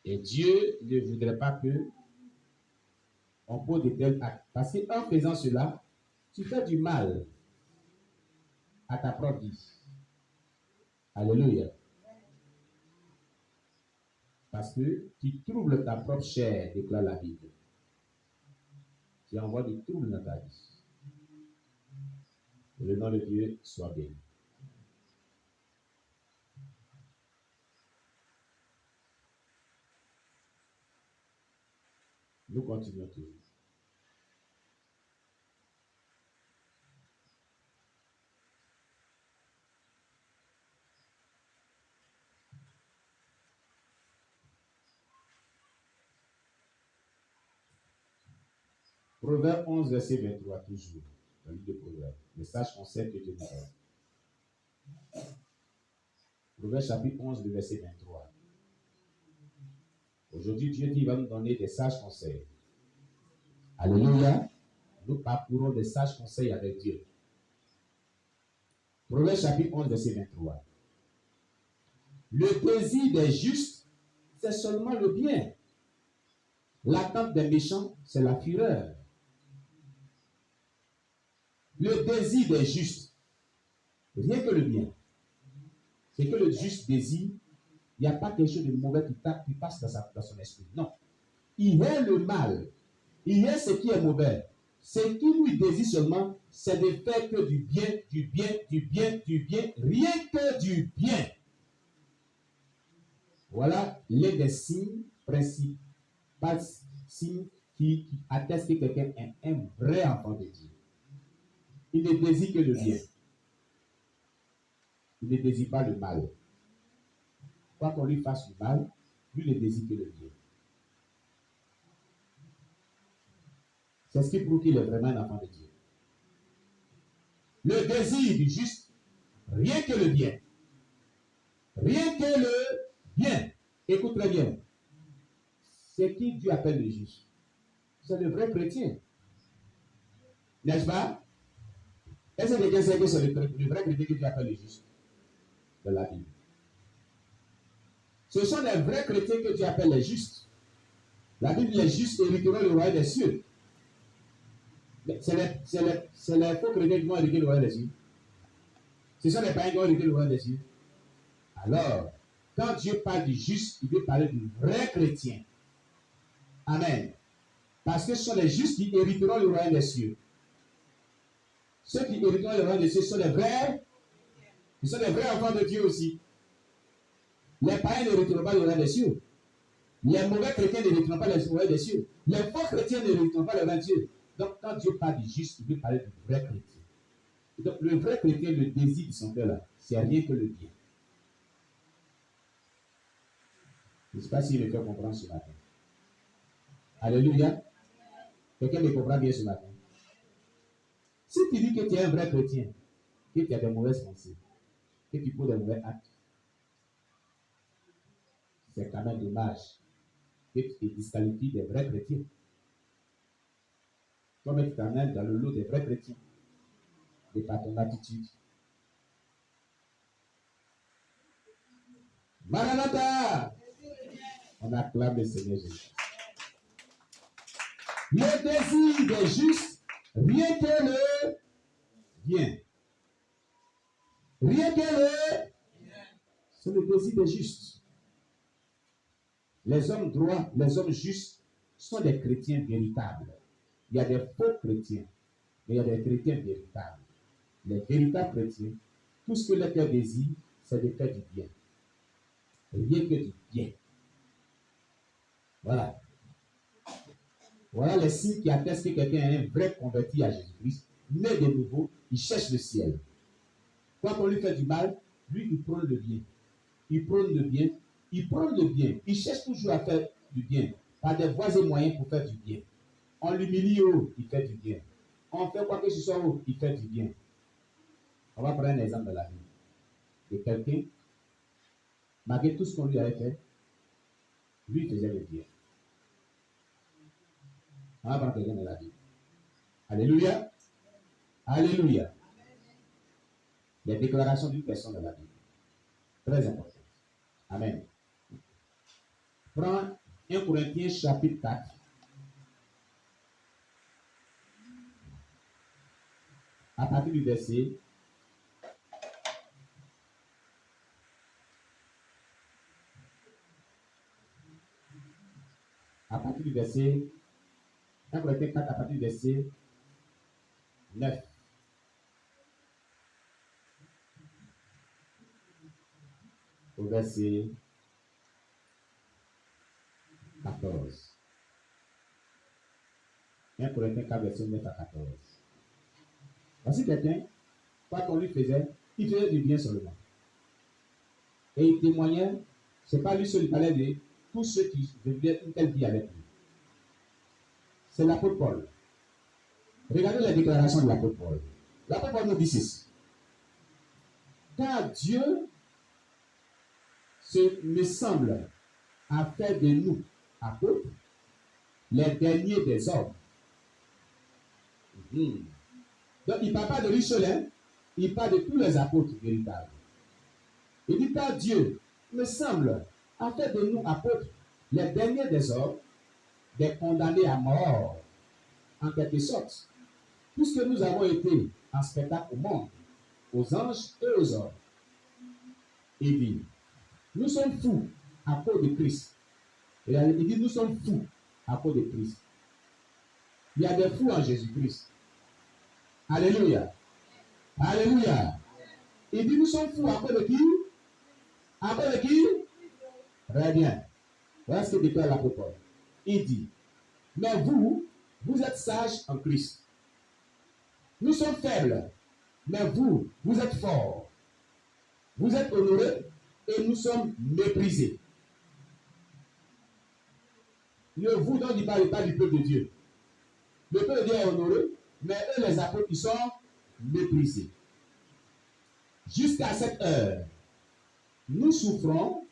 Et Dieu ne voudrait pas que on pose de tels actes. Parce qu'en faisant cela, tu fais du mal à ta propre vie. Alléluia. Parce que tu troubles ta propre chair, déclare la Bible. Tu envoies du trouble dans ta vie. Que le nom de Dieu soit béni. Nous continuons toujours. Proverbe 11, verset 23, toujours. Dans le livre de Proverbe. Les sages conseils que Dieu nous donne. Proverbe chapitre 11, le verset 23. Aujourd'hui, Dieu dit, il va nous donner des sages conseils. Alléluia. Nous parcourons des sages conseils avec Dieu. Proverbe chapitre 11, verset 23. Le désir des justes, c'est seulement le bien. L'attente des méchants, c'est la fureur. Le désir des justes, rien que le bien. C'est que le juste désir, il n'y a pas quelque chose de mauvais qui passe dans son esprit. Non. Il est le mal. Il est ce qui est mauvais. Ce qui lui désire seulement, c'est de faire que du bien, du bien, du bien, du bien, rien que du bien. Voilà l'un des signes principaux, signes qui attestent que quelqu'un est un vrai enfant de Dieu. Il ne désire que le bien. Il ne désire pas le mal. Quoi qu'on lui fasse du mal, lui ne désire que le bien. C'est ce qui prouve qu'il est vraiment un enfant de Dieu. Le désir du juste, rien que le bien. Rien que le bien. Écoute très bien. C'est qui Dieu appelle le juste? C'est le vrai chrétien. N'est-ce pas? Est-ce que quelqu'un sait que c'est le vrai chrétien que Dieu appelle le juste? De la Bible. Ce sont les vrais chrétiens que Dieu appelle les justes. La Bible, les justes hériteront le royaume des cieux. C'est les faux chrétiens qui vont hériter le royaume des cieux. Ce sont les païens qui vont hériter le royaume des cieux. Alors, quand Dieu parle du juste, il veut parler du vrai chrétien. Amen. Parce que ce sont les justes qui hériteront le royaume des cieux. Ceux qui hériteront le royaume des cieux sont les vrais. Ils sont les vrais enfants de Dieu aussi. Les païens n'hériteront pas le royaume des cieux. Les mauvais chrétiens n'hériteront pas le royaume des cieux. Les faux chrétiens n'hériteront pas le royaume des cieux. Donc, quand Dieu parle du juste, il veut parler du vrai chrétien. Donc, le vrai chrétien, le désir de son cœur là, c'est rien que le bien. Je ne sais pas s'il me fait comprendre ce matin. Alléluia. Quelqu'un me comprend bien ce matin. Si tu dis que tu es un vrai chrétien, que tu as des mauvaises pensées, que tu poses des mauvais actes, c'est quand même dommage que tu te disqualifies des vrais chrétiens. Toi-même, tu t'amènes dans le lot des vrais chrétiens, de par ton attitude. Maranatha! On acclame le Seigneur Jésus. Le désir des justes, rien que le bien. Rien que le bien. C'est le désir des justes. Les hommes droits, les hommes justes sont des chrétiens véritables. Il y a des faux chrétiens, mais il y a des chrétiens véritables. Les véritables chrétiens, tout ce que leur cœur désire, c'est de faire du bien. Rien que du bien. Voilà. Voilà les signes qui attestent que quelqu'un est un vrai converti à Jésus-Christ, né de nouveau, il cherche le ciel. Quand on lui fait du mal, lui, il prône le bien. Il prône le bien. Il prône le bien. Il cherche toujours à faire du bien, par des voies et moyens pour faire du bien. On l'humilie, il fait du bien. On fait quoi que ce soit, il fait du bien. On va prendre un exemple de la vie. De quelqu'un, malgré tout ce qu'on lui avait fait, lui, il faisait le bien. On va prendre quelqu'un de la vie. Alléluia. Alléluia. Les déclarations d'une personne de la Bible. Très important. Amen. Prends 1 Corinthiens chapitre 4. À partir du verset 1 Corinthiens 4 à partir du verset 9. Au verset 14. 1 Corinthiens 4, verset 9 à 14. Voici quelqu'un, quoi qu'on lui faisait, il faisait du bien seulement. Et il témoignait, c'est pas lui seul, il parlait de tous ceux qui vivaient une telle vie avec lui. C'est l'apôtre Paul. Regardez la déclaration de l'apôtre Paul. L'apôtre Paul nous dit ceci. Car Dieu, me semble, a fait de nous, apôtres, les derniers des hommes. Donc, il ne parle pas de lui seul, hein? Il parle de tous les apôtres véritables. Il dit, car Dieu, me semble, a fait de nous, apôtres, les derniers des hommes, des condamnés à mort, en quelque sorte, puisque nous avons été en spectacle au monde, aux anges et aux hommes. Il dit, nous sommes fous à cause de Christ. Et il dit, nous sommes fous à cause de Christ. Il y a des fous en Jésus-Christ. Alléluia. Alléluia. Il dit, nous sommes fous à cause de qui? À cause de qui? Très bien. Voilà ce que déclare l'apôtre Paul. Il dit, mais vous êtes sages en Christ. Nous sommes faibles, mais vous êtes forts. Vous êtes honorés et nous sommes méprisés. Le vous dont il parle pas du peuple de Dieu. Le peuple de Dieu est honoré, mais eux, les apôtres, ils sont méprisés. Jusqu'à cette heure, nous souffrons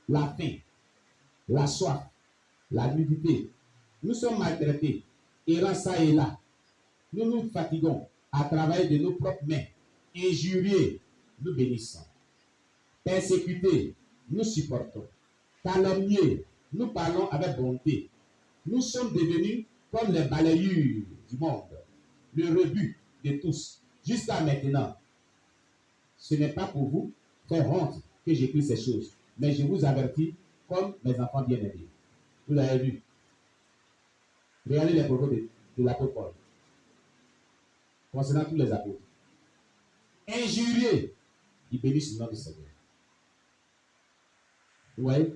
la faim, la soif, la nudité. Nous sommes maltraités, errant ça et là. Nous nous fatiguons à travailler de nos propres mains. Injuriés, nous bénissons. Persécutés, nous supportons. Calomniés, nous parlons avec bonté. Nous sommes devenus comme les balayures du monde, le rebut de tous. Jusqu'à maintenant, ce n'est pas pour vous faire honte que j'écris ces choses, mais je vous avertis comme mes enfants bien-aimés. Vous l'avez vu. Regardez les propos de l'apôtre Paul concernant tous les apôtres. Injuriés, ils bénissent le nom du Seigneur. Vous voyez?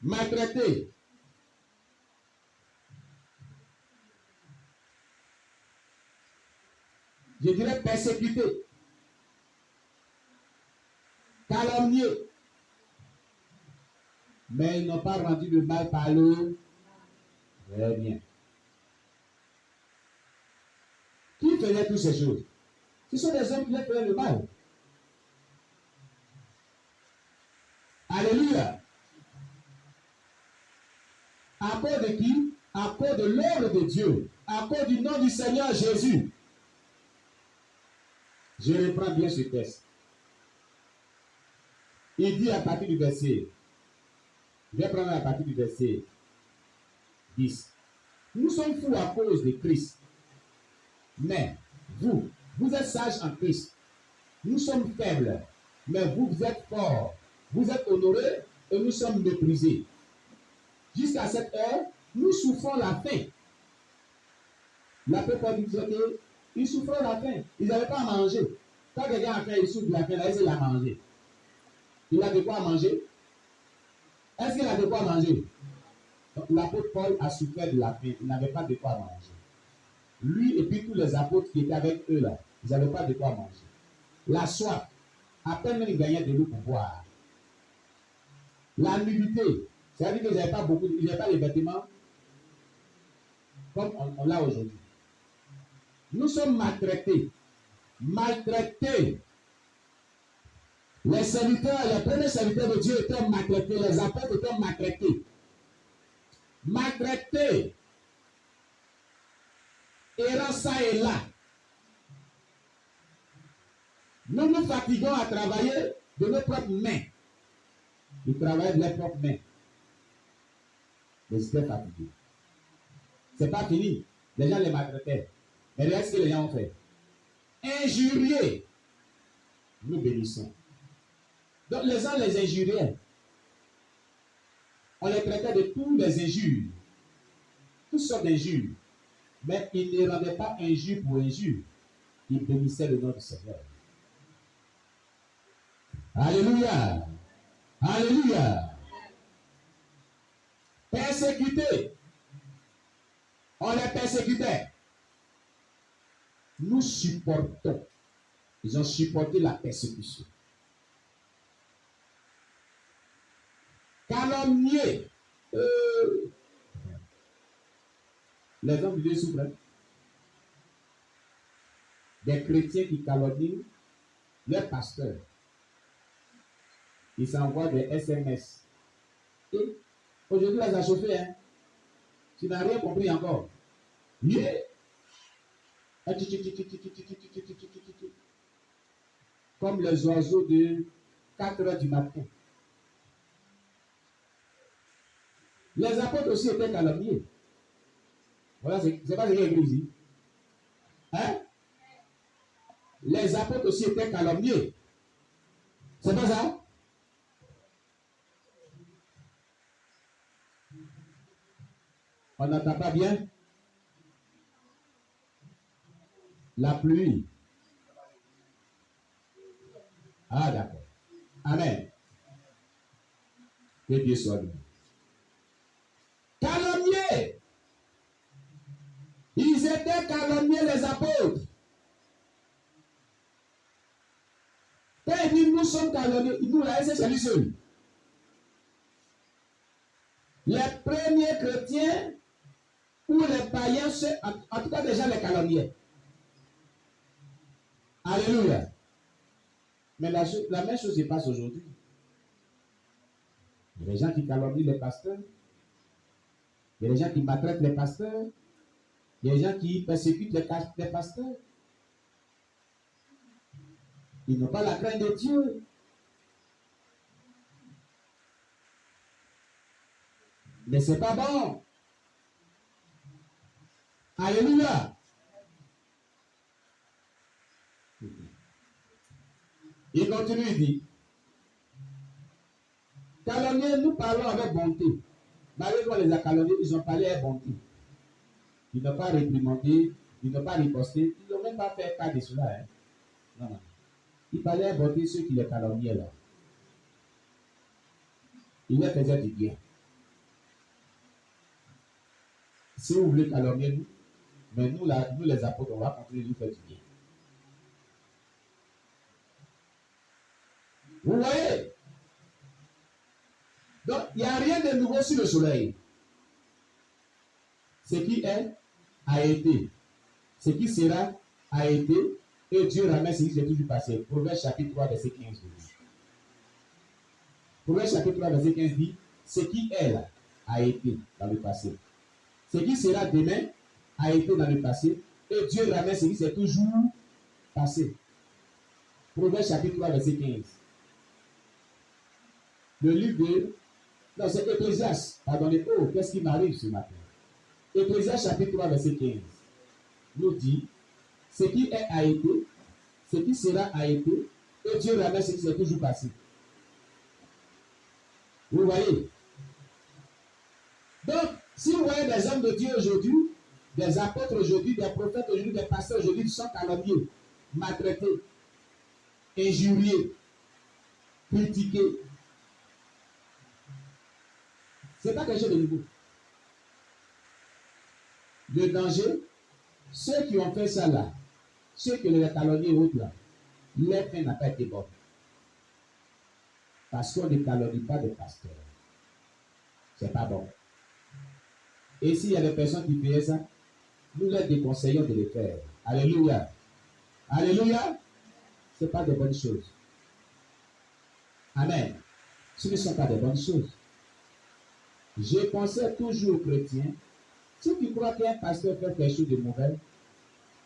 Maltraités, je dirais persécutés, calomniés, mais ils n'ont pas rendu le mal par le très bien. Qui faisait toutes ces choses? Ce sont des hommes qui leur faisaient le mal. Alléluia. À cause de qui? À cause de l'œuvre de Dieu. À cause du nom du Seigneur Jésus. Je reprends bien ce texte. Il dit à partir du verset, je vais prendre à partir du verset 10. Nous sommes fous à cause de Christ. Mais vous êtes sages en Christ. Nous sommes faibles, mais vous êtes forts. Vous êtes honorés et nous sommes méprisés. Jusqu'à cette heure, nous souffrons la faim. La plupart disait qu'ils souffraient la faim. Ils n'avaient pas à manger. Quand quelqu'un a faim, il souffre de la faim, là, il a mangé. Il a de quoi manger? Est-ce qu'il a de quoi manger? L'apôtre Paul a souffert de la faim. Il n'avait pas de quoi manger. Lui et puis tous les apôtres qui étaient avec eux là, ils n'avaient pas de quoi manger. La soif, à peine même ils gagnaient de l'eau pour boire. La nudité, c'est-à-dire qu'ils n'avaient pas beaucoup, ils n'avaient pas les vêtements comme on l'a aujourd'hui. Nous sommes maltraités. Maltraités. Les serviteurs, les premiers serviteurs de Dieu étaient maltraités. Les apôtres étaient maltraités. Maltraités. Errant ça et là. Nous nous fatiguons à travailler de nos propres mains. Ils travaillaient de leurs propres mains. Mais ils étaient fatigués. C'est pas fini. Les gens les maltraitaient. Mais regarde ce que les gens ont fait. Injurier. Nous bénissons. Donc les gens les injuriaient. On les traitait de tous les injures. Toutes sortes d'injures. Mais ils ne rendaient pas injure pour injure. Ils bénissaient le nom du Seigneur. Alléluia. Alléluia. Persécutés. On les persécutait. Nous supportons. Ils ont supporté la persécution. Calomnier. Les hommes de Dieu souffrent. Des chrétiens qui calomnient leurs pasteurs. Ils s'envoient des SMS. Et aujourd'hui, là, ça a chauffé. Hein? Tu n'as rien compris encore. Yeah. Comme les oiseaux de 4 heures du matin. Les apôtres aussi étaient calomniés. Voilà, c'est pas ce qu'il y a écrit ici. Hein? Les apôtres aussi étaient calomniés. C'est pas ça? On n'entend pas bien? La pluie. Ah, d'accord. Amen. Que Dieu soit loué. Calomniés. Ils étaient calomniés, les apôtres. Quand ils disent nous sommes calomniés, ils nous laissent celui seul. Les premiers chrétiens ou les païens, en tout cas déjà les calomniaient. Alléluia. Mais la même chose se passe aujourd'hui. Il y a des gens qui calomnient les pasteurs. Il y a des gens qui maltraitent les pasteurs. Il y a des gens qui persécutent les pasteurs. Ils n'ont pas la crainte de Dieu. Mais ce n'est pas bon. Alléluia. Il continue, il dit, calomnier, nous parlons avec bonté. Malgré qu'on les a calomniés, ils ont parlé avec bonté. Ils n'ont pas réprimandé, ils n'ont pas riposté, ils n'ont même pas fait cas de cela. Hein. Non, non. Ils parlaient avec bonté ceux qui les calomniaient là. Ils leur faisaient du bien. Si vous voulez calomnier nous, mais nous, là, nous les apôtres, on va continuer de nous faire du bien. Vous voyez? Donc, il n'y a rien de nouveau sur le soleil. Ce qui est, a été. Ce qui sera, a été. Et Dieu ramène ce qui s'est toujours passé. Proverbe chapitre 3, verset 15. Proverbe chapitre 3, verset 15 dit, ce qui est là, a été dans le passé. Ce qui sera demain, a été dans le passé. Et Dieu ramène ce qui s'est toujours passé. Proverbe chapitre 3, verset 15. Le livre de... Non, c'est Ecclésiaste. Pardonnez. Oh, qu'est-ce qui m'arrive ce matin? Ecclésiaste chapitre 3, verset 15. Nous dit, ce qui est a été, ce qui sera a été, et Dieu ramène ce qui s'est toujours passé. Vous voyez? Donc, si vous voyez des hommes de Dieu aujourd'hui, des apôtres aujourd'hui, des prophètes aujourd'hui, des pasteurs aujourd'hui qui sont calomniés, maltraités, injuriés, critiqués, ce n'est pas quelque chose de nouveau. Le danger, ceux qui ont fait ça là, ceux qui les calomniés autres là, leur fin n'a pas été bonne. Parce qu'on ne calonie pas des pasteurs. C'est pas bon. Et s'il y a des personnes qui faisaient ça, nous leur déconseillons de le faire. Alléluia. Alléluia. Ce n'est pas de bonnes choses. Amen. Ce ne sont pas de bonnes choses. Je pensais toujours aux chrétiens, si tu crois qu'un pasteur fait quelque chose de mauvais,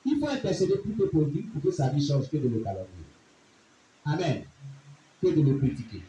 il faut intercéder plutôt pour lui pour que sa vie change que de le calomnier. Amen. Que de le critiquer.